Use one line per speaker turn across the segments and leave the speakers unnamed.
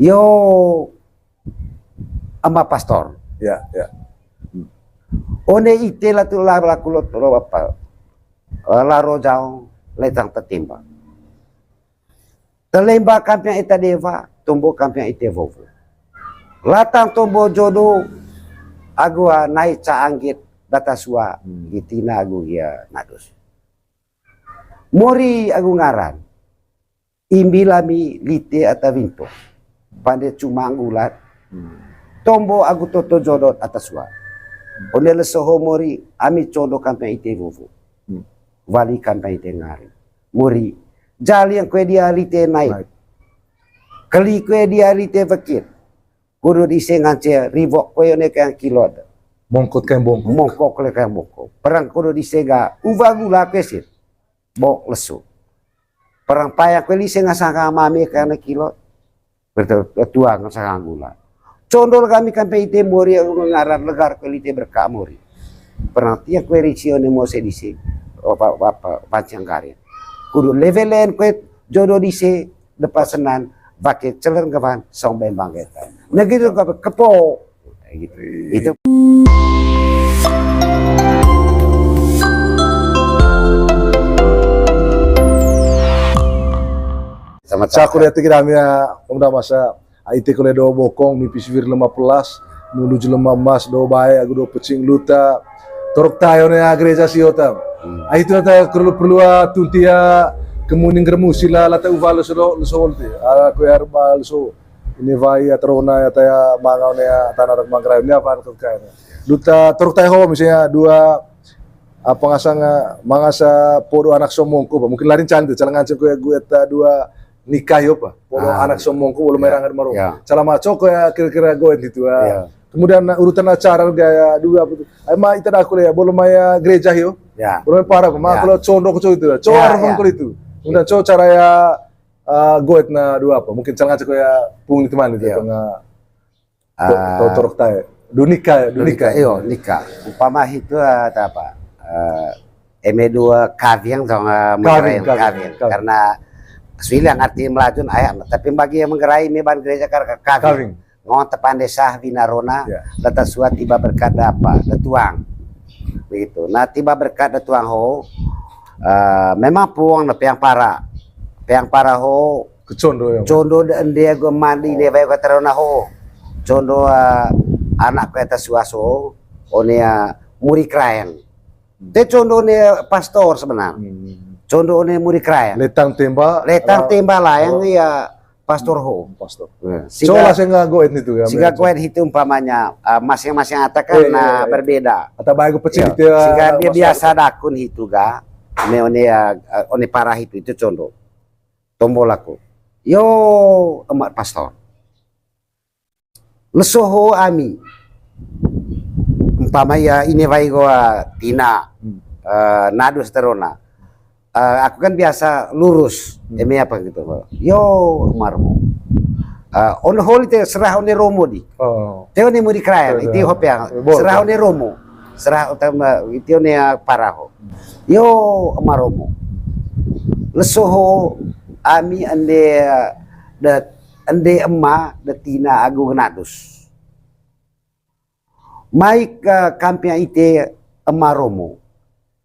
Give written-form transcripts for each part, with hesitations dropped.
Yo ama pastor.
Ya, ya.
One ite la tu la kulot ro apa. Laro jauh letang tertimba. Terlemba kampiang ita deva, tumbuh kampiang ite vovo. Latang tumbuh jodoh agua naik caanggit data sua gitina agu ya nadus. Mori agu ngaran. Imbilami lite atau vinto. Pandai cuma anggulat. Tombo agu toto jodoh atas sua. One lesoho mori ami codo kampiang ite vovo. Wali kampiang ite ngari. Mori jali yang kue dia lite naik. Kali kue dia lite fakir. Kudu disengance ribok kue ne kaya kilod.
Mongkot kayak bongkok.
Mongkok le kaya bongkok. Perang kudu disega uva gula kesit. Bok lesu. Perang payah kue lisenga sangka mami kaya kilod. Bertuang sangka gula. Condol kami kampai ite mori ngaran legar kue lite berkak mori. Perang tiang kue ricione mo se dise. Apa pancang karya. Kudu levelen kue jodoh dise depan senan pakai celer kapan song bembang kita. Nah gitu kepo gitu. Itu
Sama aku lihat kira udah masa IT kole do bokong mipis vir 15 menuju lemah emas do bae aku do pecing luta torok tayo na gereja siota. Itu nata perlu tuntia kemuning germu sila lata uvalo so solte. Aku ya herbal so ini vai atrona ya taya mangau ya tanah mangrai ini apa kan kain. Luta torok tayo misalnya dua apa ngasanga mangasa podo anak somongku mungkin larin cantik calangan gue ta dua nikah yo pa podo anak somongku belum merangan maro cala maco ya kira-kira gue gitu kemudian urutan acara gaya dua apa tuh emang itu aku ya belum maya gereja yo belum parah mah kalau condok itu cowok itu kemudian cowok cara ya gue na dua apa mungkin calangan ya pung teman itu atau torok tay dunika
iyo nikah umpama itu apa M2 kaviang sama menggerai kaviang karena Suilang arti melajun ayam, tapi bagi yang menggerai meban gereja kaving, ngomong tepan desa Vinarona, data suat tiba berkat apa, datuang, begitu. Nah tiba berkat datuang ho, memang puang yang para ho, condo dia gue mandi dia baik kata Rona ho, condo anak kata suaso, onia muri krayan, dia condo nih pastor sebenarnya. Condo ne muri kraya.
Letang temba
lah yang ya pastor ho.
Pastor.
So
lah saya nggak goet itu ya.
Sehingga goet itu umpamanya masing-masing atakan berbeda.
Atau baik pecil itu
sehingga dia biasa dakun itu ga. One parah itu condo. Tombol aku. Yo emak pastor. Lesoho ami. Umpamanya ini vai goa tina nadus terona. Aku kan biasa lurus, apa gitu. Yo marmo. On holy te serah one romo di. Teo ne muri krayan itu hopiang. Serah one romo. Serah utama itu ne paraho. Yo maromo. Lesoho ami ande emma tina agung nadus. Maik kampiang ite emaromo.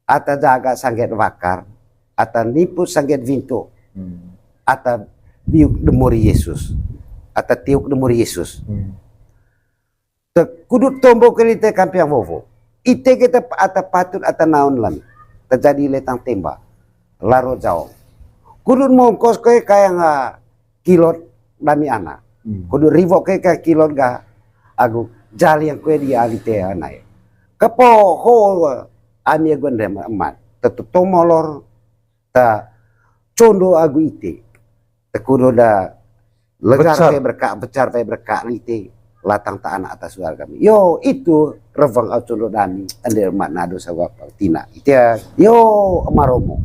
Ata jaga sangget wakar. Atau nipu sangget vinto, atau biuk demori Yesus, atau tiuk demori Yesus. Kudut tombol kelite kampiang vovo. Ite kita atau patut atau naon lan terjadi letang tembak, laro jauh. Kudut mongkos kayak nggak kilot dami anak. Kudut rivok kayak kilot ga agu jali yang kue dia alite anai. Kepo ho ami gondem emat, tetep tomolor. Ta condo agu ite tekudo da legar pe berkak ite latang ta anak atas suara kami yo itu revang au condo dami ande mak nado sawapa tina ite yo maromo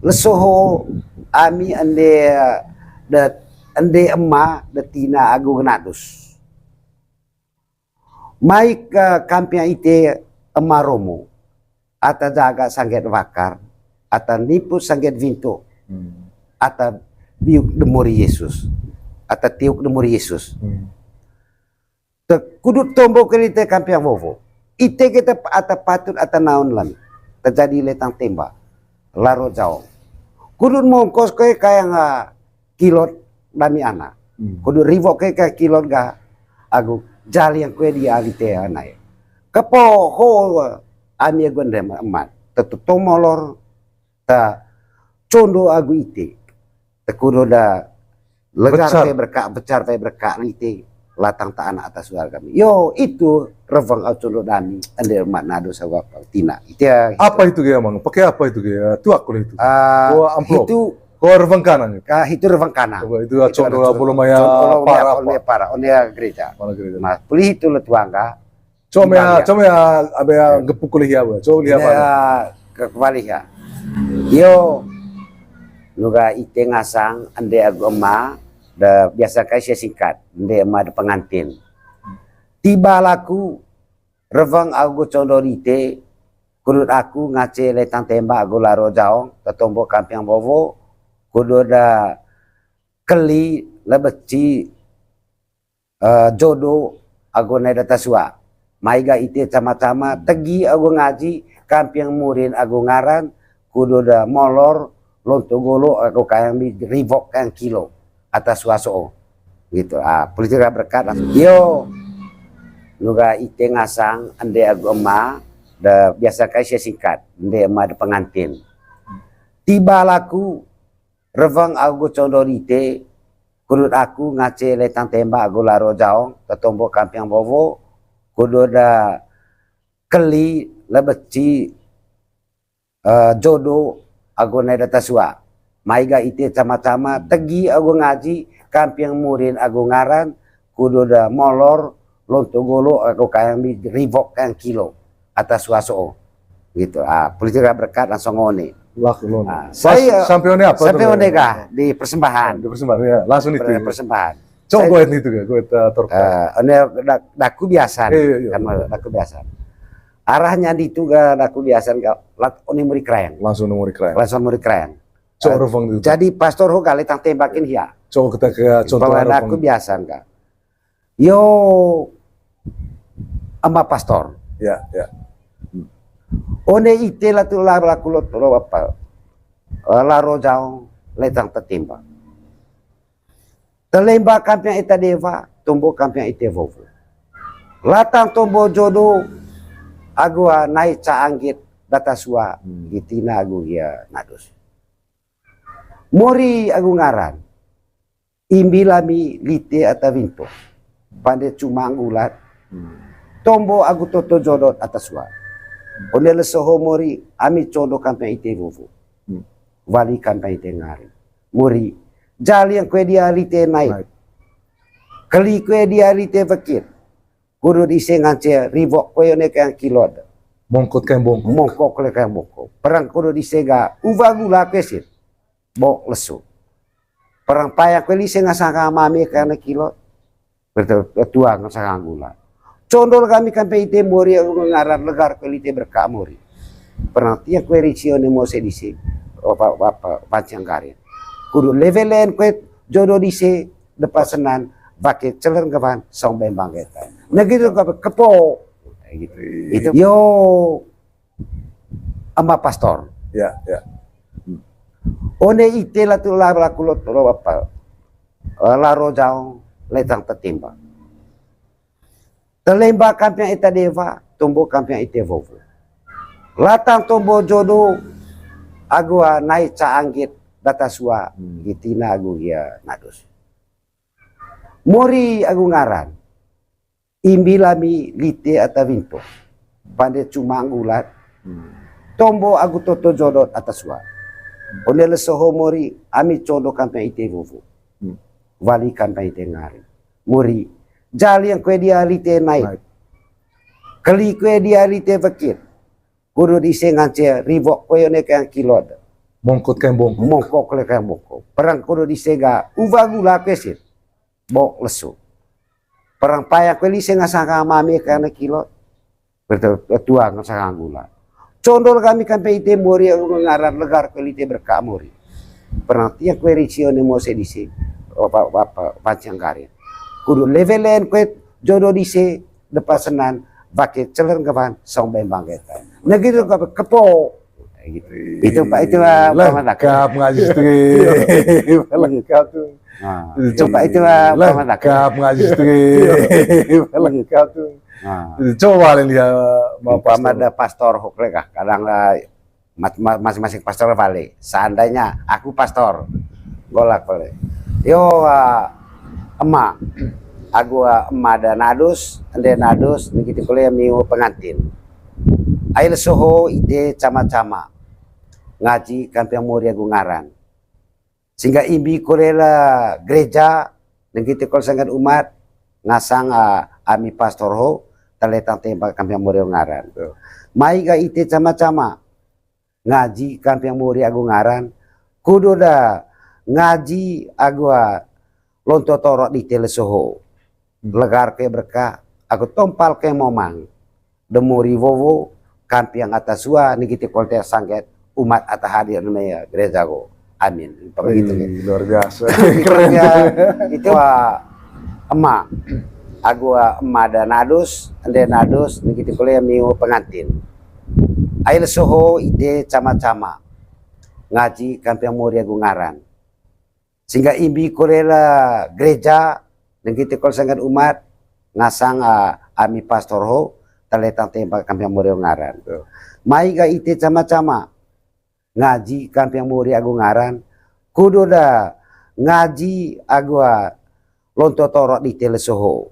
lesoho ami ande emma da tina agu nadus maik kampiang ite emaromo ata jaga sangget wakar atau nipu sangget vinto atau biuk demori Yesus atau tiuk nomor Yesus. Kudut tombol kelite kampiang vovo. Ite kita atau patut atau naon lami. Terjadi letang tembak. Laro jauh. Kudut mongkos kaya nga kilot dami anak. Kudut rivok kaya kilot ga agu jali yang kue dia alite anai. Kepo ho ami gondem amat. Tetu tomolor ta condo agu ite. Tekudo da legar kaya berkak becar kaya berkak lite latang ta anak atas suara kami. Yo itu revang au condo dami ande mat nado sawapa tina. Itu
apa itu gaya mang? Pakai apa itu gaya? Tuak kalau itu. Amplop.
Itu
revang kanan.
Itu revang kanan.
Itu condo belum maya
para onia gereja. Mas pulih itu letuangga.
Cuma ya abia gepuk kuliah apa? Coba lihat apa?
Kembali ya. Yo nuga ite ngasang ande agama da biasa kasih singkat ande ama da pengantin. Tiba laku revang aku condo ite kudut aku ngace letang tembak aku laro jaong ketombo kampiang bovo kudu da keli lebeci jodoh aku naik data suak. Maiga ite sama-sama tegi aku ngaji kampiang murin aku ngaran kudu da molor lonto golo aku kayang rivok kayang kilo atas suaso gitu. Politik berkat langsung. Yo nuga ite ngasang ande aku ema da biasa kasih singkat ande ema da pengantin. Tiba laku revang aku condo ite kudut aku ngace letang tembak aku laro jaong ketombo kampiang bovo kudu da keli lebeci jodoh aku naik data suak. Maiga ite sama-sama tegi aku ngaji kampiang murin aku ngaran kudu da molor lonto golo aku kayang rivok kayang kilo atas suaso gitu. Politik berkat langsung ngone. Saya
sampai apa?
Sampai one kah di persembahan.
Di persembahan ya. Langsung itu.
Persembahan.
Coba gue itu ga, gue torka.
Daku biasa. Kan daku biasa. Arahnya di itu ga daku biasa ga oni muri krayang.
Langsung muri krayang.
Langsung muri krayang.
Coba revang itu.
Jadi pastor ho kali tang tembakin hiya.
Coba kita ke contoh
revang. Daku biasa ga. Yo ama pastor.
Ya, ya.
One ite la tu la kulot ro apa. Laro jauh letang tertembak. Terlembak kampiang ita deva, tumbuh kampiang ite vovo. Latang tumbuh jodoh, agua naik caanggit data sua, gitina agu ya nadus. Mori agu ngaran, imbilami lite atau vinto, pandai cuma anggulat, tombo agu toto jodoh atas sua. Onel soho mori, ami codo kampiang ite vovo. Wali kampiang ite ngari. Mori, jali yang kue dia lite naik. Kali kue dia lite fakir. Kudu disengaja rivok kue ne kaya kilod.
Mongkot kaya bongkok.
Mongkok kaya bongkok. Perang kudu disega uva gula kesit. Bok lesu. Perang payah kue disenga sangka mami kaya kilod. Bertuang sangka gula. Condol kami kampai ite mori ngaran legar kue lite berkak mori. Perang tiap kue ricione mo sedisi. Apa pancang karin. Kudu levelen kue jodoh dise depan senan pakai celer kapan song bembang kita. Nah gitu kepo gitu. Itu yo ama pastor.
Ya, ya.
One ite la tu la kulot ro apa. Laro jauh letang tertimbang. Terlembak kampiang ita deva, tumbuh kampiang ite vovo. Latang tumbuh jodoh agua naik caanggit data sua gitina agu ya nadus. Mori agu ngaran. Imbilami lite atau vinto. Pandai cuma anggulat. Tombo agu toto jodoh atas sua. Onel soho mori ami codo kampai ite vovo. Wali kampai ite ngari. Mori jali yang kue dia lite naik. Kali kue dia lite fakir. Kudu disengaja rivok kue ne kaya kilod.
Mongkot kaya bongkok.
Mongkok kaya bongkok. Perang kudu disega uva gula kesit. Bok lesu. Perang payah kue disenga sangka mami kaya kilod. Bertuang sangka gula. Condol kami kampai ite mori ngaran legar kue lite berkak mori. Perang tiap kue ricione mo sedisi. pancing kari kudu levelen kue jodoh dise depan senan pakai celer kapan song bembang kita nah gitu kepo gitu. Itu Pak itu
lengkap ngaji lengkap tuh
coba itu
lengkap ngaji lengkap tuh coba lihat
ada pastor hokle kah kadang masing-masing pastor vale seandainya aku pastor golak vale yo emak aku emak dan nadus ande nadus begitu kuliah miu pengantin ail soho ide cama-cama ngaji kampiang muria gungaran sehingga imbi kolela gereja begitu kol sangat umat ngasang ami pastor ho teletang tembak kampiang muria gungaran mai ga ite cama-cama ngaji kampiang muria gungaran kudu da ngaji agua lonto torok di telesoho legar ke berkah aku tompal ke momang demuri vovo kampiang atasua nikiti kolte sangket umat atau hadir namanya gereja go amin begitu
luar biasa
keren ya itu emak agua emak dan nadus ande nadus nikiti kuliah miu pengantin ail soho ide cama-cama ngaji kampiang muria gungaran sehingga imbi kolela gereja nikiti kol sangat umat ngasang ami pastor ho teletang tembak kampiang muria gungaran mai ga ite cama-cama ngaji kampiang muria gungaran kudu da ngaji agua lonto torok di telesoho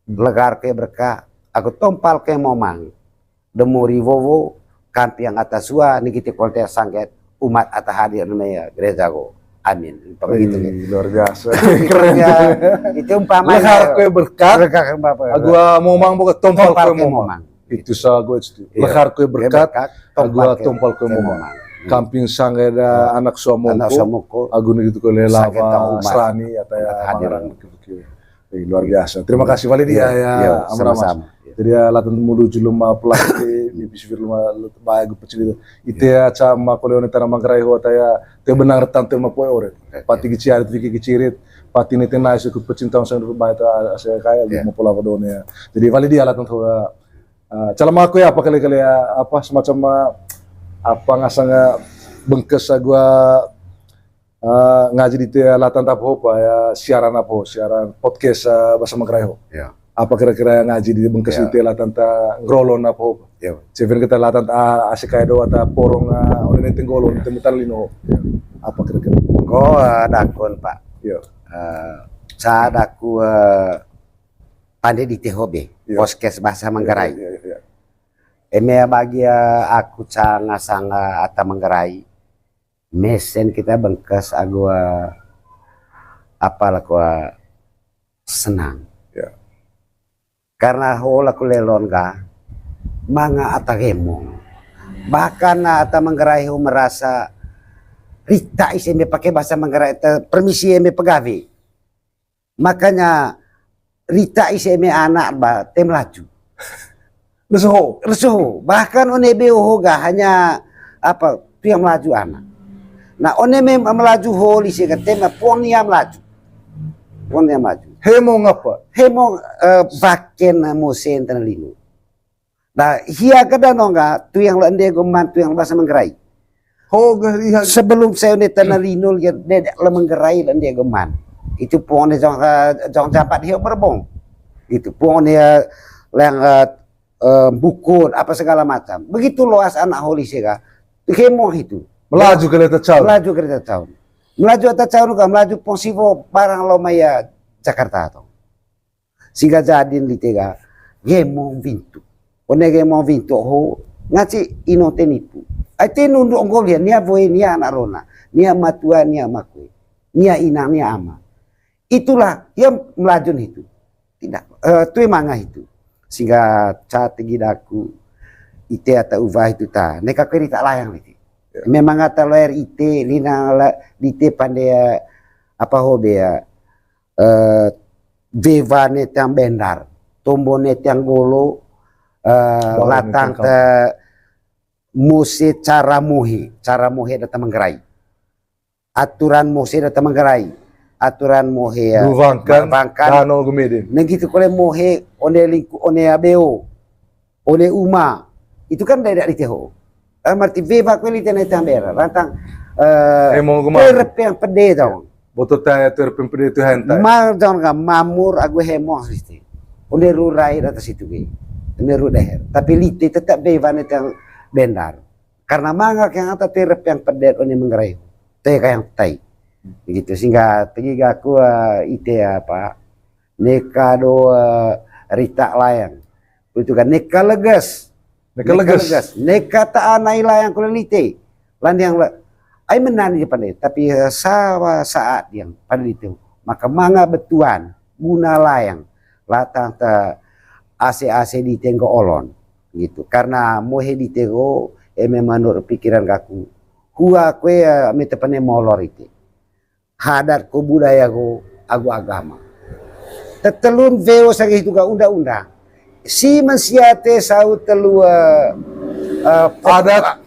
legar ke berkah aku tompal ke momang demuri vovo kampiang atasua nikiti kolte sangket umat atau hadir namanya gereja go amin begitu
luar biasa
keren ya itu umpama
legar ke berkat agua momang boga tompal ke momang itu sago itu legar ke berkat agua tompal ke momang kamping sangeda anak suamongko agun gitu ke lelava serani atau ya hadiran luar biasa terima kasih Walidi ya sama-sama jadi latan menuju luma pelatih di bisfir luma baik pecil itu ya cama koleone tanah manggarai ho ya te benar tante mapoe ore pati giciarit viki gicirit pati nete nais ikut pecinta sang baik saya kaya mau pola kodone jadi Walidi latan ho calama aku ya apa kali-kali apa semacam apa ngasanga bengkes gua ngaji di latan tapo ya siaran podcast bahasa Manggarai ho
ya
apa kira-kira ngaji di bengkes di latan ta grolon apa ho
ya
seven kita latan ta asikai do ata porong oleh tenggolon temutan lino apa kira-kira
dakon Pak
ya
saat aku pandai di THB podcast bahasa Manggarai eme bagi aku ngasang ata Manggarai mesen kita bengkes agua apalah gua senang
ya
karena hola ku lelon ga manga ata gemong bahkan ata Manggarai merasa rita isi pakai bahasa Manggarai permisi eme pegawe makanya rita isi anak ba tem laju Lesoho bahkan onebe hoga hanya apa tu yang melaju anak nah onebe melaju holi sih tema pon yang melaju
hemo ngapa
hemo baken musen tanalinu nah hia kada nonga tu yang lende goman tu yang bahasa Manggarai sebelum saya ne tanalinu ya dedek le Manggarai lende goman itu pon jong japat hiu berbong itu pon ya yang bukun apa segala macam begitu luas anak holi sega hemo itu
melaju kereta tahun melaju posivo barang lomaya Jakarta atau sehingga jadin di tega hemo vintu hemo vintu ho ngaci inote nipu ate nundu onggolian nia boy nia anak rona nia matua nia makwe nia inang nia ama itulah yang melaju itu tidak tu manga itu sehingga cat gidaku ite atau ubah itu ta neka kiri tak layang itu memang kata layar ite lina ite pandai apa hobe ya veva net yang bendar tombo net yang golo latang ke muse cara muhi datang Manggarai aturan muse datang Manggarai
aturan mohe
Duvangkan
bangkan
dano gumedin.
negitu kole mohe one lingku one abeo one uma itu kan tidak diteho marti beba kole tene tambera rantang
Emong gumam.
terep yang pede dong
Boto tanya terpempede itu hentai.
mal dong ka mamur agu hemo sisti one rurai atas itu ge one ru daher tapi lite tetap beba yang bendar karena mangak yang atas terep yang pede one menggerai teh yang tai begitu sehingga tiga aku ite apa neka do rita layang itu kan neka legas neka tak anai layang kulelite lan yang ai menani pandai tapi saat yang pada itu maka manga betuan guna layang latang ta AC di tenggo olon gitu karena mohe di tenggo menurut pikiran kaku hua kue metepane molor itu hadat ko budaya ko agu agama tetelun veo sagi itu ga undang-undang si mensiate sau telu
Adat,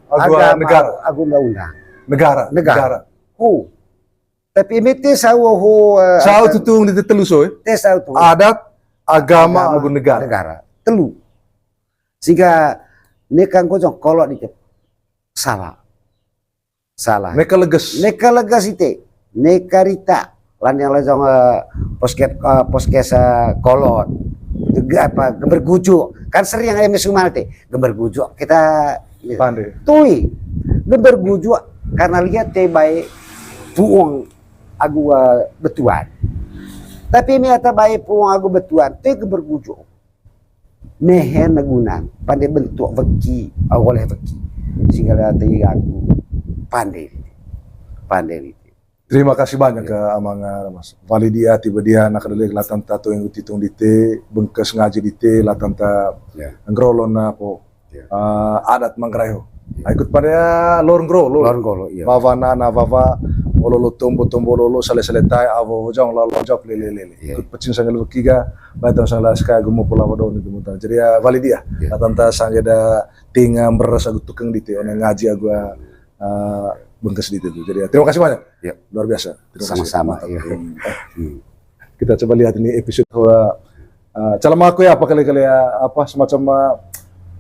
agama, negara,
agu undang-undang
negara.
tapi mete sau
Sao tutung di teluso
te sau tu
adat, agama, agu negara.
telu sehingga nekan kocong kolot di salah
Neka leges
ite neka rita lan yang lejong poskes kolot juga apa gember gujuk kan sering yang emes teh gember gujuk kita
pandai.
tui gember gujuk karena lihat teh baik puung agu betuan tapi miata baik puung agu betuan teh gember gujuk mehen nagunan pandai bentuk veki oleh veki sehingga teh aku pandai.
Terima kasih banyak ke Amanga Mas. Validia tiba dia nak ada latan tato yang utitung dite bengkes ngaji dite latan ta ngrolon na po adat Manggrayo. Ikut pada lorong gro iya. Vavana na vava ololo tombo lolo sale tai avo jong lolo jok lele. Ikut pecin sangal kiga batang sangla ska gumo pola wado ni gumo jadi ya Validia latan ta sangeda tingam beras agu tukeng dite ona ngaji agua bengkes di itu. Jadi terima kasih banyak. Ya, luar biasa.
Sama-sama. Ya.
Kita coba lihat ini episode bahwa calama aku ya apa kali-kali ya apa semacam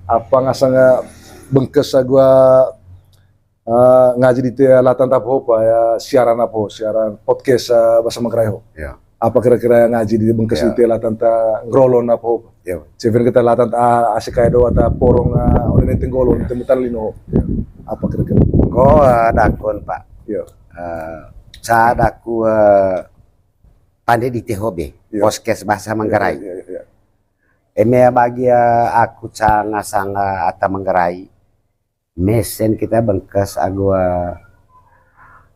apa ngasanga bengkes gua ngaji di latan tapo ya siaran podcast bahasa Manggrayo. Ya. Apa kira-kira ngaji di bengkes di latan ta ngrolon apa? Ya. Seven kita latan ta asikaido atau porong oleh tenggolon temutan lino. Ya. Apa kira-kira?
Ko dakon Pak.
Yo.
Saat aku pandai di THB, podcast bahasa Manggarai. Eme bagi aku sanga atau Manggarai. Mesen kita bengkes agua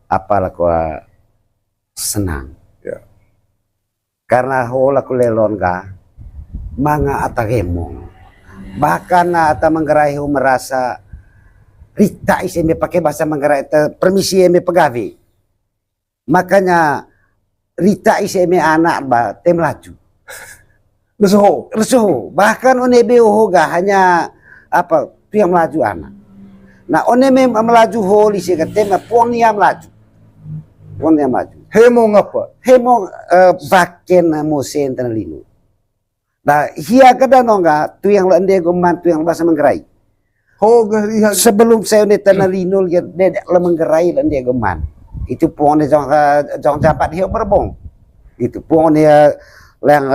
apalah ko senang.
Ya.
Karena hola ku lelon ga manga atagemong. Bahkan atau Manggarai merasa Rita ime pakai bahasa Manggarai permisi eme pegawe. Makanya Rita ime anak ba tem laju. Lesoho. Bahkan one beo ga hanya apa tu yang melaju anak. Nah one melaju ho lise tem puang nia melaju. Puang nia melaju.
Hemo ngapa?
Hemo baken mosen tanalino. Nah hia kada nonga tu yang lende goman tu yang bahasa Manggarai. Sebelum saya udah tanalino dia lemenggerai dan dia geman. Itu puang dia jong jabat dia berbong. Itu puang dia yang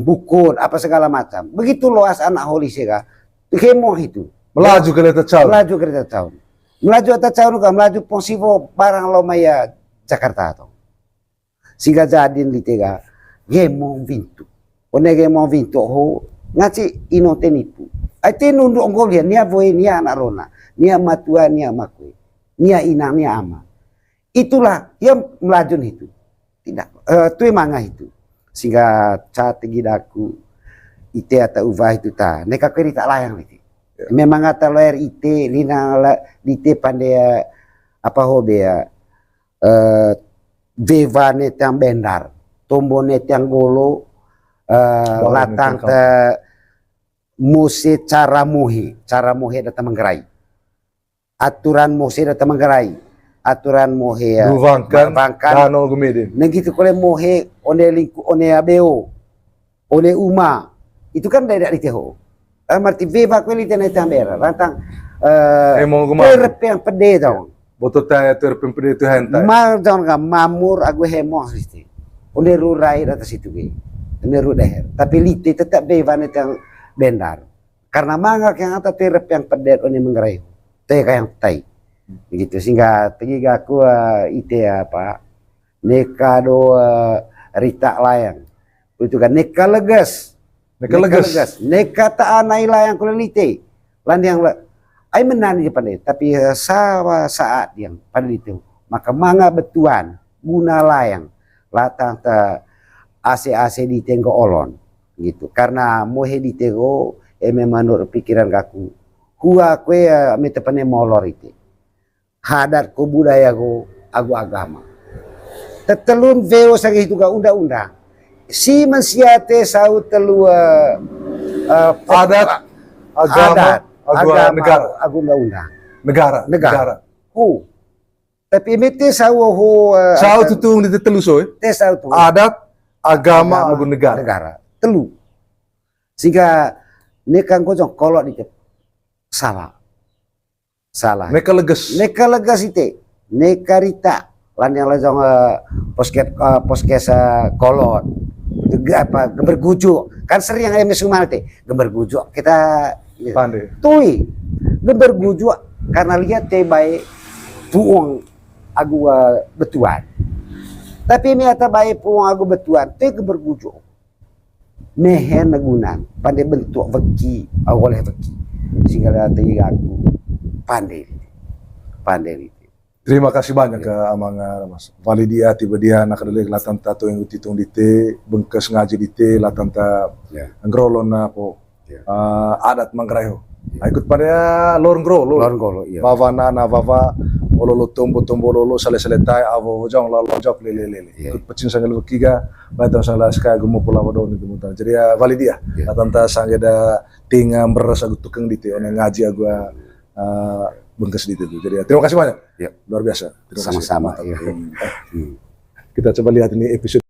bukun apa segala macam. Begitu luas anak holi sega. Hemo itu.
Melaju kereta caun.
Melaju kereta caun kan melaju posivo barang lomaya Jakarta atau. Sehingga jadin di tega hemo vintu. One hemo vintu ho ngaci inote nipu. Ate nunduk ngol dia nia voe nia anak rona, nia matua nia makui, nia inang nia ama. Itulah yang melajun itu. Tidak, tu manga itu. Sehingga saat gidaku ite atau ubah itu ta, neka kiri tak layang itu. Memang kata layar ite lina ite pandai apa hobi ya, veva net yang bendar, tombo net yang golo, latang te muse cara muhe datang Manggarai. Aturan muse datang Manggarai. aturan mohe
Duvangkan dano gumedin.
Negitu kole mohe one lingku one abeo one uma itu kan dari teho. Marti veva quelli te ne tambera rantang
Mau
terep yang pede tau.
Boto taya terpempede itu hentai.
Mal tau nggak mamur agu hemo sisti. One rurai atas itu ge. One ru daher. Tapi lite tetap veva ne tang bendar. Karena mangak yang atas terep yang pede one menggerai. Teh kayak tai. Begitu sehingga tiga aku ite apa neka do rita layang itu kan neka legas neka tak anai layang kulelite lan yang ai menani pandai tapi saat yang pandai itu maka manga betuan guna layang latang ta AC di tenggo olon gitu karena mohe di tenggo menurut pikiran kaku hua kue metepane molor itu hadat ko budaya ko agu agama. Tetelun veo sagi itu ga undang-undang. Si mensiate sau telu
adat, agama, negara,
agu undang-undang.
Negara.
Tapi mete sau
sau tutung di telu soy.
Te sau tu.
Adat, agama, agu negara.
Telu. Sehingga nekang kojong kolok di salah.
Neka legas ite neka rita lan yang lajong poskes kolot apa gember gujuk kan sering yang mesumal te gember gujuk kita pandai
tui gember gujuk karena lihat te baik puong agu betuan tapi miata baik puong agu betuan te gember gujuk mehen nagunan pandai bentuk veki oleh veki sehingga tadi aku pandai.
Terima kasih banyak ke amang Mas Validia tiba dia nak ada latan tato yang utitung dite bengkes ngaji dite latan ta ngrolon na po adat manggrayo. Ikut pada lorong golo
iya.
Vava na vava ololo tombo lolo sale tai avo jong lolo jok lele. Ikut pecin sangal kiga batang sangla ska gumo pola wado ni gumutan. Jadi Validia latan ta sangeda tinga beres agu tukeng dite ona ngaji agua bengkes di itu. Jadi terima kasih banyak.
Ya.
Luar biasa.
Sama-sama.
Kita coba lihat ini episode